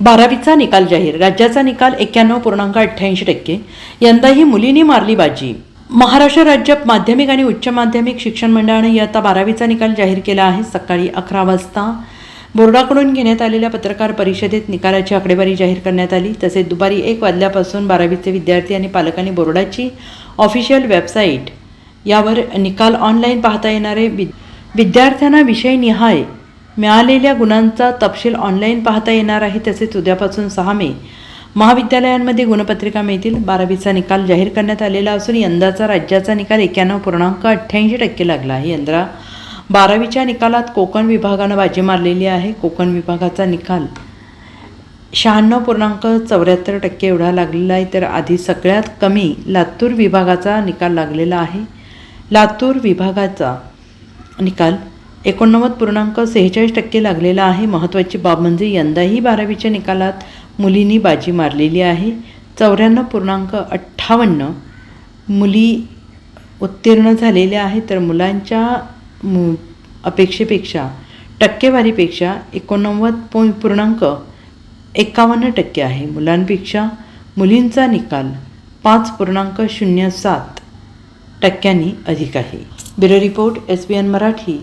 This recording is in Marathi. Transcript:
12वीचा निकाल जाहीर. राज्याचा निकाल 91.88%. यंदाही मुलींनी मारली बाजी. महाराष्ट्र राज्य माध्यमिक आणि उच्च माध्यमिक शिक्षण मंडळाने इयत्ता 12वीचा निकाल जाहीर केला आहे. सकाळी 11 वाजता बोर्डाकडून घेण्यात आलेल्या पत्रकार परिषदेत निकालाची आकडेवारी जाहीर करण्यात आली. तसेच दुपारी 1 वाजल्यापासून 12वीचे विद्यार्थी आणि पालकांनी बोर्डाची ऑफिशियल वेबसाईट यावर निकाल ऑनलाईन पाहता येणार आहे. विद्यार्थ्यांना विषयनिहाय मिळालेल्या गुणांचा तपशील ऑनलाईन पाहता येणार आहे. तसेच उद्यापासून 6 मे महाविद्यालयांमध्ये गुणपत्रिका मिळतील. 12वीचा निकाल जाहीर करण्यात आलेला असून यंदाचा राज्याचा निकाल 91.88% लागला आहे. यंदा 12वीच्या निकालात कोकण विभागानं बाजी मारलेली आहे. कोकण विभागाचा निकाल 96.74% एवढा लागलेला आहे. तर आधी सगळ्यात कमी लातूर विभागाचा निकाल लागलेला आहे. लातूर विभागाचा निकाल 89.46% लागलेला आहे. महत्त्वाची बाब म्हणजे यंदाही 12वीच्या निकालात मुलींनी बाजी मारलेली आहे. 94.58 मुली उत्तीर्ण झालेल्या आहेत. तर मुलांच्या अपेक्षेपेक्षा टक्केवारीपेक्षा 89.51% आहे. मुलांपेक्षा मुलींचा निकाल 5.07% अधिक आहे. Bureau report SBN Marathi.